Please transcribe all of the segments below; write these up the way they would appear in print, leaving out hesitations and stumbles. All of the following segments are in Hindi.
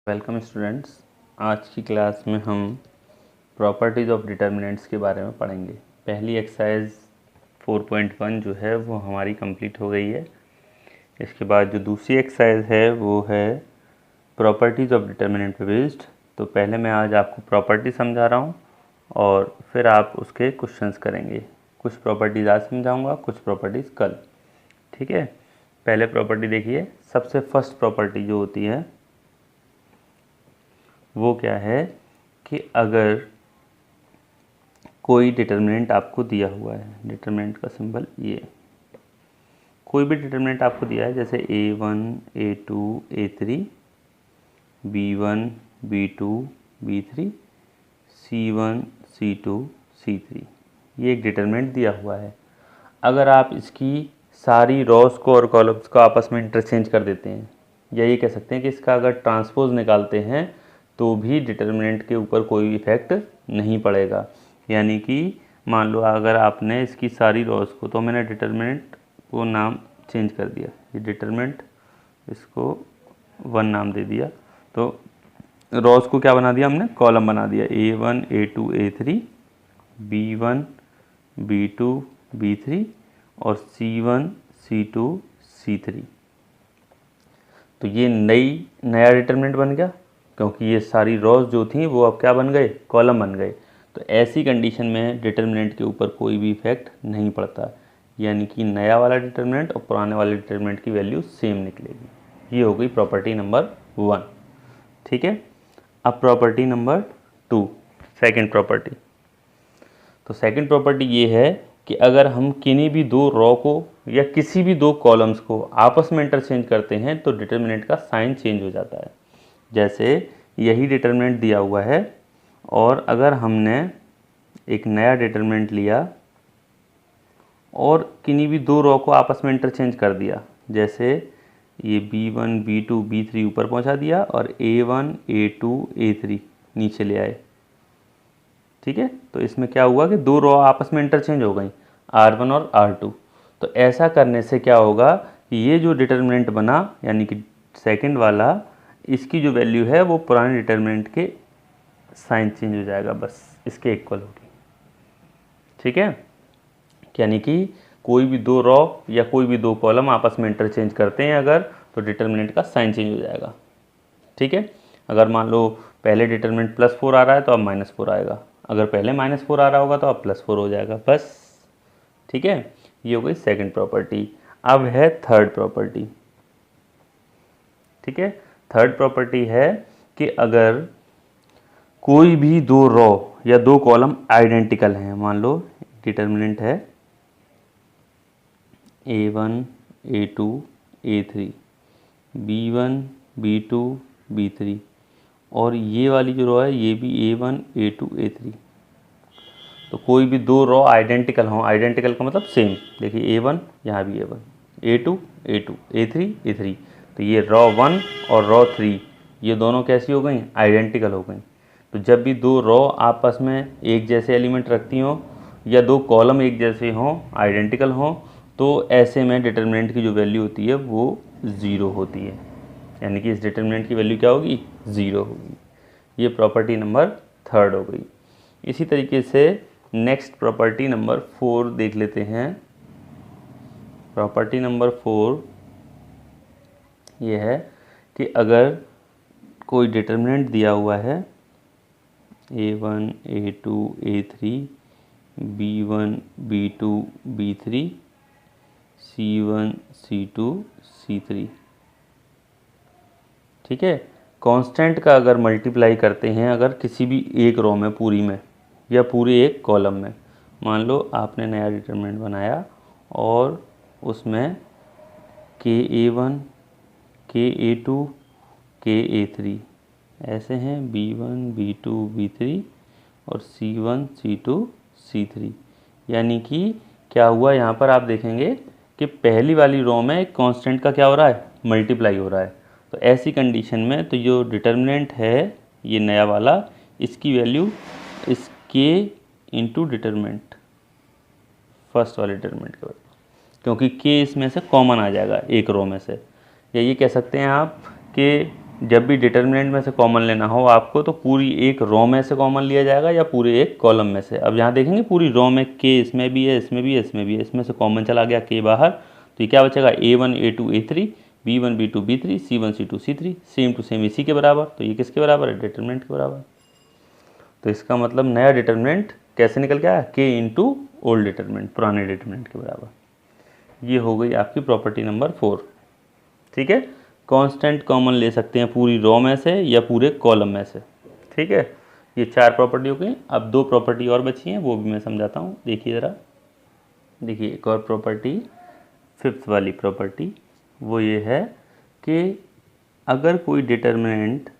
Welcome students. आज की क्लास में हम प्रॉपर्टीज़ ऑफ डिटर्मिनेंट्स के बारे में पढ़ेंगे। पहली एक्सरसाइज 4.1 जो है वो हमारी कंप्लीट हो गई है। इसके बाद जो दूसरी एक्सरसाइज है वो है प्रॉपर्टीज़ ऑफ डिटर्मिनेंट बेस्ड। तो पहले मैं आज आपको प्रॉपर्टी समझा रहा हूँ और फिर आप उसके क्वेश्चंस करेंगे। कुछ प्रॉपर्टीज़ आज समझाऊँगा, कुछ प्रॉपर्टीज़ कल। ठीक है, पहले प्रॉपर्टी देखिए। सबसे फर्स्ट प्रॉपर्टी जो होती है वो क्या है कि अगर कोई डिटर्मिनेंट आपको दिया हुआ है, डिटर्मिनेंट का सिंबल ये, कोई भी डिटर्मिनेंट आपको दिया है जैसे a1, a2, a3, b1, b2, b3, c1, c2, c3, ये एक डिटर्मिनेंट दिया हुआ है। अगर आप इसकी सारी रॉस को और कॉलम्स को आपस में इंटरचेंज कर देते हैं, या ये कह सकते हैं कि इसका अगर ट्रांसपोज निकालते हैं तो भी डिटर्मिनेंट के ऊपर कोई इफेक्ट नहीं पड़ेगा। यानी कि मान लो अगर आपने इसकी सारी रॉस को, तो मैंने डिटर्मिनेंट को नाम चेंज कर दिया, ये डिटर्मिनेंट, इसको 1 नाम दे दिया, तो रॉस को क्या बना दिया हमने, कॉलम बना दिया। a1, a2, a3, b1, b2, b3 और c1, c2, c3। तो ये नया डिटर्मिनेंट बन गया, क्योंकि ये सारी रॉस जो थी वो अब क्या बन गए, कॉलम बन गए। तो ऐसी कंडीशन में डिटर्मिनेंट के ऊपर कोई भी इफेक्ट नहीं पड़ता, यानी कि नया वाला डिटर्मिनेंट और पुराने वाले डिटर्मिनेंट की वैल्यू सेम निकलेगी। ये हो गई प्रॉपर्टी नंबर 1। ठीक है, अब प्रॉपर्टी नंबर 2, सेकेंड प्रॉपर्टी। तो सेकंड प्रॉपर्टी ये है कि अगर हम किन्हीं भी दो रॉ को या किसी भी दो कॉलम्स को आपस में इंटरचेंज करते हैं तो डिटर्मिनेंट का साइन चेंज हो जाता है। जैसे यही डिटर्मिनेंट दिया हुआ है और अगर हमने एक नया डिटर्मिनेंट लिया और किन्हीं भी दो रॉ को आपस में इंटरचेंज कर दिया, जैसे ये b1, b2, b3 ऊपर पहुंचा दिया और a1, a2, a3 नीचे ले आए। ठीक है, तो इसमें क्या हुआ कि दो रॉ आपस में इंटरचेंज हो गई, r1 और r2। तो ऐसा करने से क्या होगा कि ये जो डिटर्मिनेंट बना, यानी कि सेकंड वाला, इसकी जो वैल्यू है वो पुराने डिटर्मिनेंट के साइन चेंज हो जाएगा, बस इसके इक्वल होगी। ठीक है, यानी कि कोई भी दो रॉ या कोई भी दो कॉलम आपस में इंटरचेंज करते हैं अगर, तो डिटर्मिनेंट का साइन चेंज हो जाएगा। ठीक है, अगर मान लो पहले डिटर्मिनेंट +4 आ रहा है तो अब -4 आएगा, अगर पहले -4 आ रहा होगा तो अब +4 हो जाएगा, बस। ठीक है, ये हो गई सेकंड प्रॉपर्टी। अब है थर्ड प्रॉपर्टी। ठीक है, थर्ड प्रॉपर्टी है कि अगर कोई भी दो रॉ या दो कॉलम आइडेंटिकल हैं, मान लो डिटर्मिनेंट है a1, a2, a3, b1, b2, b3 और ये वाली जो रॉ है ये भी a1, a2, a3। तो कोई भी दो रॉ आइडेंटिकल हों, आइडेंटिकल का मतलब सेम, देखिए a1 यहाँ भी a1, a2, a2, a3, a3। तो ये रॉ 1 और रॉ 3 ये दोनों कैसी हो गई, आइडेंटिकल हो गई। तो जब भी दो रॉ आपस में एक जैसे एलिमेंट रखती हों या दो कॉलम एक जैसे हों, आइडेंटिकल हों, तो ऐसे में डिटर्मिनेंट की जो वैल्यू होती है वो 0 होती है, यानी कि इस डिटर्मिनेंट की वैल्यू क्या होगी, 0 होगी। ये प्रॉपर्टी नंबर थर्ड हो गई। इसी तरीके से नेक्स्ट प्रॉपर्टी नंबर 4 देख लेते हैं। प्रॉपर्टी नंबर 4 ये है कि अगर कोई डिटर्मिनेंट दिया हुआ है a1, a2, a3, b1, b2, b3, c1, c2, c3। ठीक है, कांस्टेंट का अगर मल्टीप्लाई करते हैं अगर किसी भी एक रो में, पूरी में या पूरे एक कॉलम में, मान लो आपने नया डिटर्मिनेंट बनाया और उसमें ka1, ka2, ka3 ऐसे हैं, b1, b2, b3 और c1, c2, c3। यानी कि क्या हुआ, यहाँ पर आप देखेंगे कि पहली वाली रो में एक कांस्टेंट का क्या हो रहा है, मल्टीप्लाई हो रहा है। तो ऐसी कंडीशन में तो जो डिटर्मिनेंट है ये नया वाला, इसकी वैल्यू इसके इंटू डिटर्मिनेंट, फर्स्ट वाले डिटर्मिनेंट के, क्योंकि के इसमें से कॉमन आ जाएगा एक रो में से। या ये कह सकते हैं आप कि जब भी डिटर्मिनेंट में से कॉमन लेना हो आपको तो पूरी एक रो में से कॉमन लिया जाएगा या पूरे एक कॉलम में से। अब यहाँ देखेंगे पूरी रो में के इसमें भी है, इसमें भी है, इसमें भी है, इसमें से कॉमन चला गया के बाहर, तो ये क्या बचेगा A1 A2 A3 B1 B2 B3 C1 C2 C3, same to same इसी के बराबर। तो ये किसके बराबर है? डिटर्मिनेंट के बराबर। तो इसका मतलब नया डिटर्मिनेंट कैसे निकल के आया? के इंटू ओल्ड डिटर्मिनेंट, पुराने डिटर्मिनेंट के बराबर। ये हो गई आपकी प्रॉपर्टी नंबर 4। ठीक है, कांस्टेंट कॉमन ले सकते हैं पूरी रो में से या पूरे कॉलम में से। ठीक है, ये 4 प्रॉपर्टी हो गई। अब 2 प्रॉपर्टी और बची हैं, वो भी मैं समझाता हूँ। देखिए ज़रा, देखिए एक और प्रॉपर्टी, 5th वाली प्रॉपर्टी, वो ये है कि अगर कोई डिटर्मिनेंट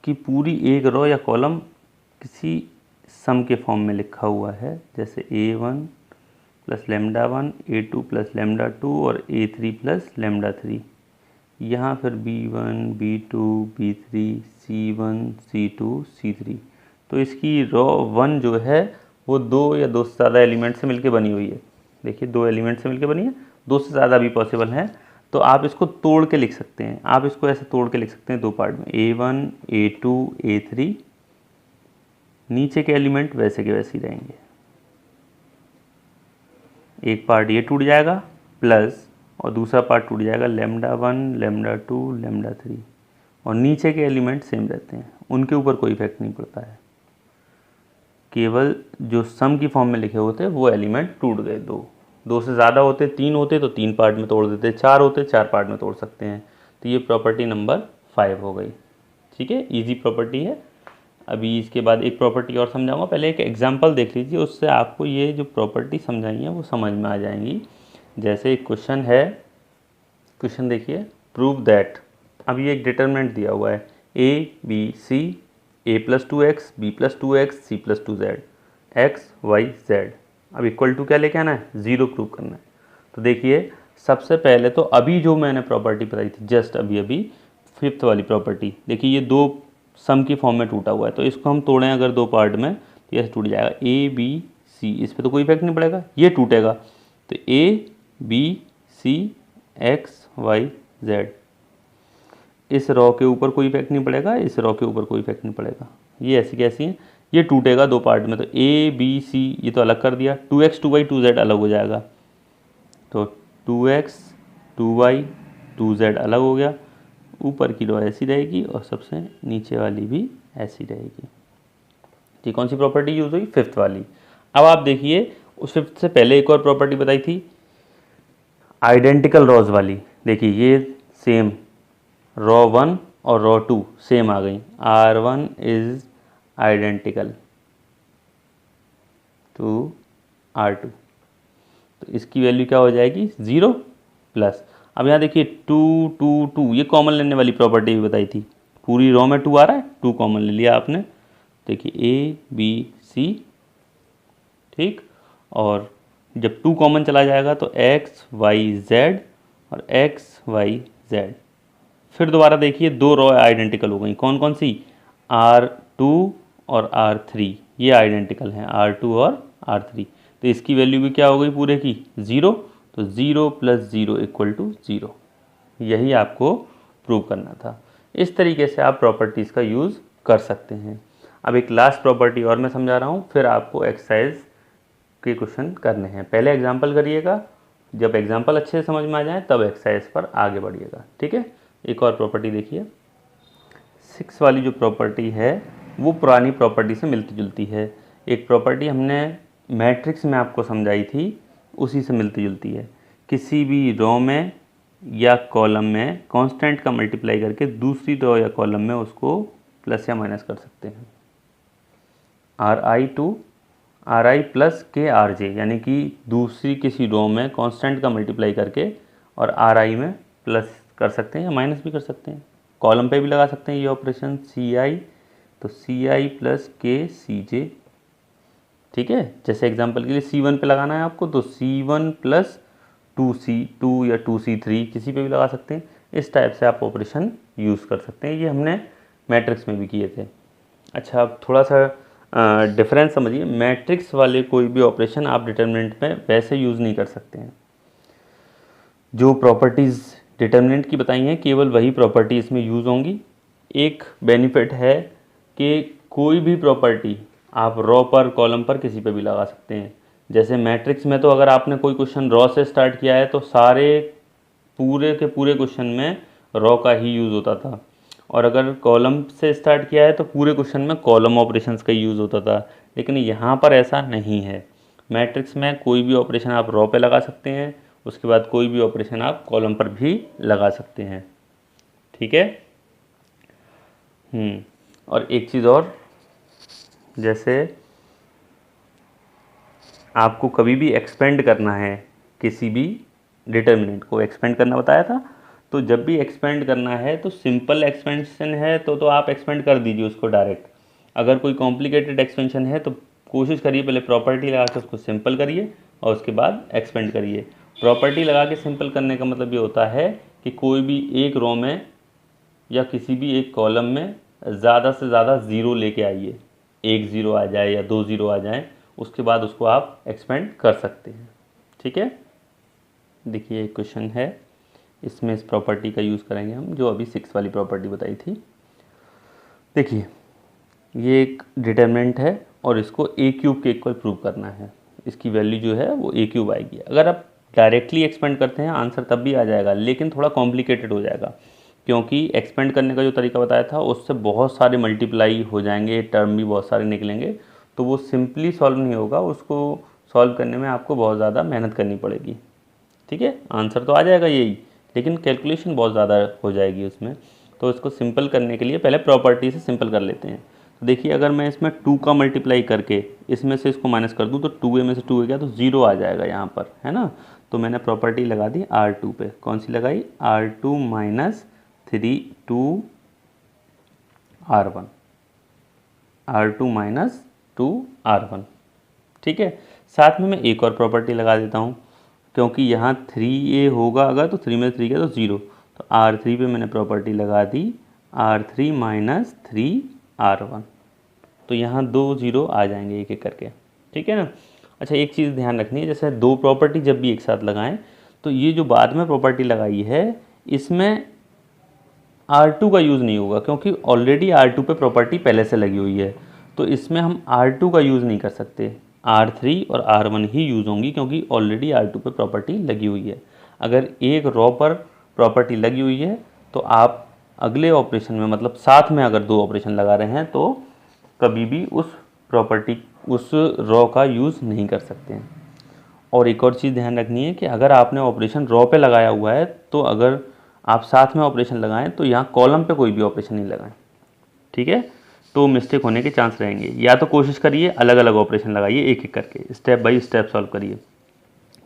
की पूरी एक रो या कॉलम किसी सम के फॉर्म में लिखा हुआ है, जैसे A1 plus lambda 1 A2 plus lambda 2 और A3 प्लस लेमडा 3, यहाँ फिर B1 B2 B3 C1 C2 C3, तो इसकी रो 1 जो है वो 2 या 2 से ज़्यादा एलिमेंट से मिलके बनी हुई है। देखिए 2 एलिमेंट से मिलके बनी है, 2 से ज़्यादा भी पॉसिबल है। तो आप इसको तोड़ के लिख सकते हैं, आप इसको ऐसे तोड़ के लिख सकते हैं 2 पार्ट में, A1 A2 A3, नीचे के एलिमेंट वैसे के वैसे ही रहेंगे। एक पार्ट ये टूट जाएगा प्लस, और दूसरा पार्ट टूट जाएगा लेमडा 1 लेमडा 2 लेमडा 3, और नीचे के एलिमेंट सेम रहते हैं, उनके ऊपर कोई इफेक्ट नहीं पड़ता है। केवल जो सम की फॉर्म में लिखे होते हैं वो एलिमेंट टूट गए। 2 से ज़्यादा होते, 3 होते तो 3 पार्ट में तोड़ देते, 4 होते 4 पार्ट में तोड़ सकते हैं। तो ये प्रॉपर्टी नंबर 5 हो गई। ठीक है, इजी प्रॉपर्टी है। अभी इसके बाद एक प्रॉपर्टी और समझाऊंगा, पहले एक एग्जांपल देख लीजिए, उससे आपको ये जो प्रॉपर्टी समझाई है वो समझ में आ जाएंगी। जैसे एक क्वेश्चन है, क्वेश्चन देखिए, प्रूव दैट, अब ये एक डिटर्मिनेंट दिया हुआ है A B C A + 2x B + 2x C + 2z x y z। अब इक्वल टू क्या लेके आना है? 0 प्रूव करना है। तो देखिए सबसे पहले तो अभी जो मैंने प्रॉपर्टी बताई थी जस्ट अभी 5th वाली प्रॉपर्टी, देखिए ये 2 सम की फॉर्म में टूटा हुआ है, तो इसको हम तोड़ें अगर 2 पार्ट में तो ये टूट जाएगा ABC, इस पर तो कोई इफेक्ट नहीं पड़ेगा, ये टूटेगा तो ABC x y z, इस रो के ऊपर कोई इफेक्ट नहीं पड़ेगा, इस रो के ऊपर कोई इफेक्ट नहीं पड़ेगा, ये ऐसी कैसी हैं, ये टूटेगा 2 पार्ट में, तो ABC ये तो अलग कर दिया, 2x 2y 2z अलग हो जाएगा, तो 2x 2y 2z अलग हो गया, ऊपर की रो ऐसी रहेगी और सबसे नीचे वाली भी ऐसी रहेगी। ठीक, कौन सी प्रॉपर्टी यूज़ हुई? 5th वाली। अब आप देखिए उस 5th से पहले एक और प्रॉपर्टी बताई थी आइडेंटिकल रोज वाली। देखिए ये सेम रो 1 और रो 2 सेम आ गई, R1 is identical to R2, तो इसकी वैल्यू क्या हो जाएगी? 0 प्लस। अब यहाँ देखिए 2 2 2, ये कॉमन लेने वाली प्रॉपर्टी भी बताई थी, पूरी रो में 2 आ रहा है, 2 कॉमन ले लिया आपने। देखिए ABC, ठीक, और जब 2 कॉमन चला जाएगा तो x y z और x y z। फिर दोबारा देखिए 2 रो आइडेंटिकल हो गई, कौन कौन सी? R2 और R3, ये आइडेंटिकल हैं, R2 और R3, तो इसकी वैल्यू भी क्या हो गई पूरे की? 0, तो 0 + 0 = 0। यही आपको प्रूव करना था। इस तरीके से आप प्रॉपर्टीज़ का यूज़ कर सकते हैं। अब एक लास्ट प्रॉपर्टी और मैं समझा रहा हूँ, फिर आपको एक्सरसाइज के क्वेश्चन करने हैं। पहले एग्जाम्पल करिएगा, जब एग्जाम्पल अच्छे से समझ में आ जाए तब एक्सरसाइज पर आगे बढ़िएगा। ठीक है, एक और प्रॉपर्टी देखिए, 6 वाली जो प्रॉपर्टी है वो पुरानी प्रॉपर्टी से मिलती जुलती है। एक प्रॉपर्टी हमने मैट्रिक्स में आपको समझाई थी, उसी से मिलती जुलती है। किसी भी रो में या कॉलम में कांस्टेंट का मल्टीप्लाई करके दूसरी रो या कॉलम में उसको प्लस या माइनस कर सकते हैं। RI प्लस KRJ, यानी कि दूसरी किसी रो में कांस्टेंट का मल्टीप्लाई करके और RI में प्लस कर सकते हैं या माइनस भी कर सकते हैं। कॉलम पे भी लगा सकते हैं ये ऑपरेशन CI, तो CI प्लस KCJ। ठीक है, जैसे एग्जांपल के लिए C1 पे लगाना है आपको, तो C1 प्लस 2C2 या 2C3 किसी पे भी लगा सकते हैं। इस टाइप से आप ऑपरेशन यूज़ कर सकते हैं, ये हमने मैट्रिक्स में भी किए थे। अच्छा, अब थोड़ा सा डिफरेंस समझिए, मैट्रिक्स वाले कोई भी ऑपरेशन आप डिटर्मिनेंट में वैसे यूज़ नहीं कर सकते हैं। जो प्रॉपर्टीज़ डिटर्मिनेंट की बताई हैं, केवल वही प्रॉपर्टी इसमें यूज़ होंगी। एक बेनिफिट है कि कोई भी प्रॉपर्टी आप रॉ पर, कॉलम पर, किसी पे भी लगा सकते हैं। जैसे मैट्रिक्स में तो अगर आपने कोई क्वेश्चन रॉ से स्टार्ट किया है तो सारे पूरे के पूरे क्वेश्चन में रॉ का ही यूज़ होता था, और अगर कॉलम से स्टार्ट किया है तो पूरे क्वेश्चन में कॉलम ऑपरेशंस का यूज़ होता था। लेकिन यहाँ पर ऐसा नहीं है। मैट्रिक्स में कोई भी ऑपरेशन आप रॉ पे लगा सकते हैं, उसके बाद कोई भी ऑपरेशन आप कॉलम पर भी लगा सकते हैं। ठीक है। और एक चीज़ और, जैसे आपको कभी भी एक्सपेंड करना है, किसी भी डिटर्मिनेंट को एक्सपेंड करना बताया था, तो जब भी एक्सपेंड करना है तो सिंपल एक्सपेंशन है तो आप एक्सपेंड कर दीजिए उसको डायरेक्ट। अगर कोई कॉम्प्लिकेटेड एक्सपेंशन है तो कोशिश करिए पहले प्रॉपर्टी लगा के उसको सिंपल करिए और उसके बाद एक्सपेंड करिए। प्रॉपर्टी लगा के सिंपल करने का मतलब ये होता है कि कोई भी एक रो में या किसी भी एक कॉलम में ज़्यादा से ज़्यादा ज़ीरो लेके आइए, एक ज़ीरो आ जाए या दो ज़ीरो आ जाए, उसके बाद उसको आप एक्सपेंड कर सकते हैं। ठीक है। देखिए एक क्वेश्चन है, इसमें इस प्रॉपर्टी का यूज़ करेंगे हम, जो अभी 6 वाली प्रॉपर्टी बताई थी। देखिए ये एक डिटर्मिनेंट है और इसको ए क्यूब के इक्वल प्रूव करना है। इसकी वैल्यू जो है वो ए क्यूब आएगी। अगर आप डायरेक्टली एक्सपेंड करते हैं आंसर तब भी आ जाएगा, लेकिन थोड़ा कॉम्प्लिकेटेड हो जाएगा, क्योंकि एक्सपेंड करने का जो तरीका बताया था उससे बहुत सारे मल्टीप्लाई हो जाएंगे, टर्म भी बहुत सारे निकलेंगे, तो वो सिंपली सॉल्व नहीं होगा। उसको सॉल्व करने में आपको बहुत ज़्यादा मेहनत करनी पड़ेगी। ठीक है। आंसर तो आ जाएगा यही, लेकिन कैलकुलेशन बहुत ज़्यादा हो जाएगी उसमें। तो इसको सिंपल करने के लिए पहले प्रॉपर्टी से सिंपल कर लेते हैं। तो देखिए अगर मैं इसमें 2 का मल्टीप्लाई करके इसमें से इसको माइनस कर दूं तो 2a में से 2a गया तो 0 आ जाएगा यहाँ पर, है ना। तो मैंने प्रॉपर्टी लगा दी R2 पे। कौन सी लगाई? R2 minus 3 2 R1, R2 minus 2 R1। ठीक है। साथ में मैं एक और प्रॉपर्टी लगा देता हूँ, क्योंकि यहाँ 3a होगा अगर तो 3 में 3 गया तो 0, तो R3 पे मैंने प्रॉपर्टी लगा दी R3 माइनस 3 R1। तो यहाँ 2 0 आ जाएंगे एक एक करके। ठीक है ना। अच्छा एक चीज़ ध्यान रखनी है, जैसे दो प्रॉपर्टी जब भी एक साथ लगाएं तो ये जो बाद में प्रॉपर्टी लगाई है इसमें R2 का यूज़ नहीं होगा, क्योंकि ऑलरेडी R2 पे प्रॉपर्टी पहले से लगी हुई है। तो इसमें हम R2 का यूज़ नहीं कर सकते, R3 और R1 ही यूज़ होंगी, क्योंकि ऑलरेडी R2 पे प्रॉपर्टी लगी हुई है। अगर एक रॉ पर प्रॉपर्टी लगी हुई है तो आप अगले ऑपरेशन में, मतलब साथ में अगर दो ऑपरेशन लगा रहे हैं तो कभी भी उस प्रॉपर्टी, उस रॉ का यूज़ नहीं कर सकते हैं। और एक और चीज़ ध्यान रखनी है कि अगर आपने ऑपरेशन रॉ पे लगाया हुआ है तो अगर आप साथ में ऑपरेशन लगाएं तो यहाँ कॉलम पे कोई भी ऑपरेशन नहीं लगाएं। ठीक है। तो मिस्टेक होने के चांस रहेंगे। या तो कोशिश करिए अलग अलग ऑपरेशन लगाइए, एक एक करके स्टेप बाय स्टेप सॉल्व करिए।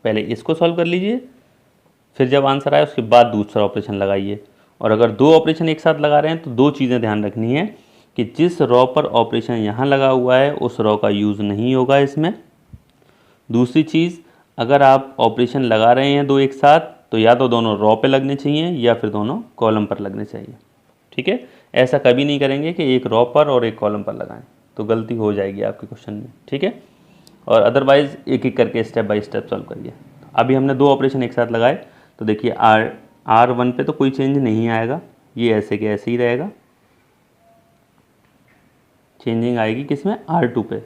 पहले इसको सॉल्व कर लीजिए, फिर जब आंसर आए उसके बाद दूसरा ऑपरेशन लगाइए। और अगर दो ऑपरेशन एक साथ लगा रहे हैं तो दो चीज़ें ध्यान रखनी है कि जिस रॉ पर ऑपरेशन यहाँ लगा हुआ है उस रॉ का यूज़ नहीं होगा इसमें। दूसरी चीज़, अगर आप ऑपरेशन लगा रहे हैं दो एक साथ तो या तो दोनों रॉ पे लगने चाहिए या फिर दोनों कॉलम पर लगने चाहिए। ठीक है। ऐसा कभी नहीं करेंगे कि एक रॉ पर और एक कॉलम पर लगाएं, तो गलती हो जाएगी आपके क्वेश्चन में। ठीक है। और अदरवाइज़ एक एक करके स्टेप बाय स्टेप सॉल्व करिए। अभी हमने दो ऑपरेशन एक साथ लगाए तो देखिए R1 पे तो कोई चेंज नहीं आएगा, ये ऐसे के ऐसे ही रहेगा। चेंजिंग आएगी किसमें? R2 पे।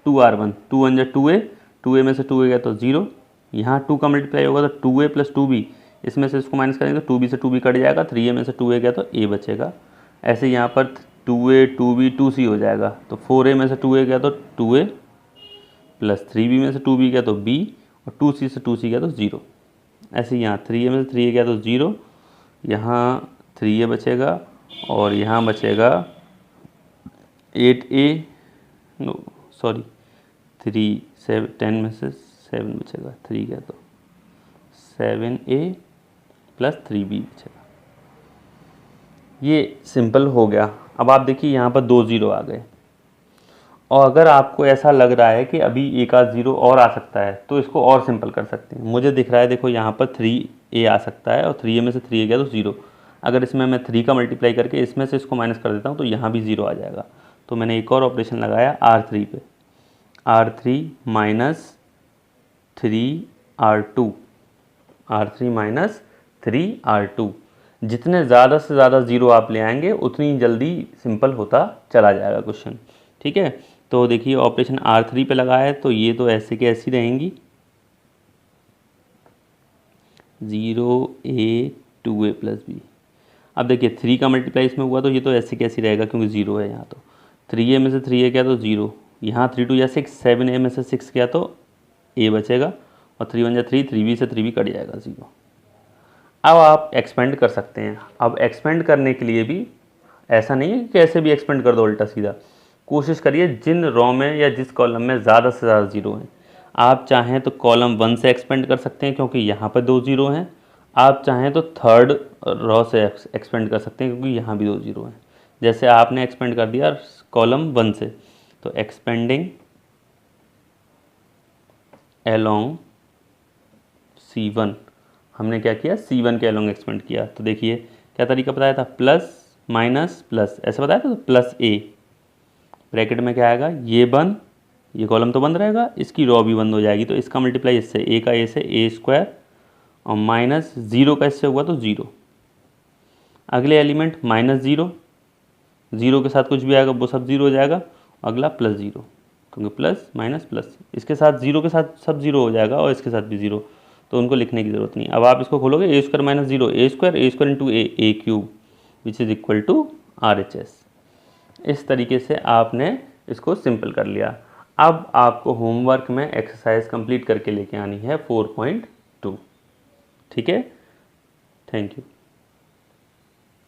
2R1, 2 1 2a, 2a में से 2a गया तो 0। यहाँ 2 का मल्टीप्लाई होगा तो 2a प्लस 2b, इसमें से इसको माइनस करेंगे तो 2b से 2b कट जाएगा, 3a में से 2a गया तो a बचेगा। ऐसे यहाँ पर 2a 2b 2c हो जाएगा, तो 4a में से 2a गया तो 2a प्लस 3b में से 2b गया तो b, और 2c से 2c गया तो 0। ऐसे यहाँ 3a में से 3a गया तो 0, यहाँ 3a बचेगा और यहाँ बचेगा 8a, नो सॉरी 10 में से 7 बचेगा, 3 गया तो 7a प्लस 3b बचेगा। ये सिंपल हो गया। अब आप देखिए यहाँ पर 2 0 आ गए, और अगर आपको ऐसा लग रहा है कि अभी एक आध 0 और आ सकता है तो इसको और सिंपल कर सकते हैं। मुझे दिख रहा है देखो यहाँ पर 3a आ सकता है, और 3a में से 3a गया तो 0। अगर इसमें मैं 3 का मल्टीप्लाई करके इसमें से इसको माइनस कर देता हूँ तो यहाँ भी 0 आ जाएगा। तो मैंने एक और ऑपरेशन लगाया R3 पे, R3 minus 3 R2, R3 minus 3R2। जितने ज़्यादा से ज़्यादा ज़ीरो आप ले आएंगे उतनी जल्दी सिंपल होता चला जाएगा क्वेश्चन। ठीक है, तो देखिए ऑपरेशन R3 पे लगा है तो ये तो ऐसे के ऐसी रहेंगी, 0A 2A + B। अब देखिए 3 का मल्टीप्लाई इसमें हुआ तो ये तो ऐसे कैसी रहेगा क्योंकि 0 है यहाँ, तो 3A में से 3A क्या तो 0, यहाँ 3 2 या 6, 7A में से 6 क्या तो A बचेगा, और 3 1 या 3, 3B से 3B कट जाएगा 0। अब आप एक्सपेंड कर सकते हैं। अब एक्सपेंड करने के लिए भी ऐसा नहीं है कि कैसे भी एक्सपेंड कर दो उल्टा सीधा, कोशिश करिए जिन रो में या जिस कॉलम में ज़्यादा से ज़्यादा ज़ीरो हैं। आप चाहें तो कॉलम 1 से एक्सपेंड कर सकते हैं क्योंकि यहाँ पर 2 ज़ीरो हैं, आप चाहें तो थर्ड रो से एक्सपेंड कर सकते हैं क्योंकि यहाँ भी 2 ज़ीरो हैं। जैसे आपने एक्सपेंड कर दिया कॉलम 1 से, तो एक्सपेंडिंग एलोंग C1, हमने क्या किया C1 के एलोंग एक्सपेंड किया। तो देखिए क्या तरीका बताया था, प्लस माइनस प्लस, ऐसे बताया था, तो प्लस A ब्रैकेट में क्या आएगा, ये बंद, ये कॉलम तो बंद रहेगा, इसकी रो भी बंद हो जाएगी, तो इसका मल्टीप्लाई इससे A का A से A² और माइनस 0 का इससे हुआ तो 0। अगले एलिमेंट -0, 0 के साथ कुछ भी आएगा वो सब 0 हो जाएगा। अगला +0 क्योंकि प्लस माइनस प्लस, इसके साथ 0 के साथ सब 0 हो जाएगा और इसके साथ भी 0, तो उनको लिखने की ज़रूरत नहीं। अब आप इसको खोलोगे A² - 0 A² into A³ which is equal to RHS। इस तरीके से आपने इसको सिंपल कर लिया। अब आपको होमवर्क में एक्सरसाइज कंप्लीट करके लेके आनी है 4.2। ठीक है, थैंक यू।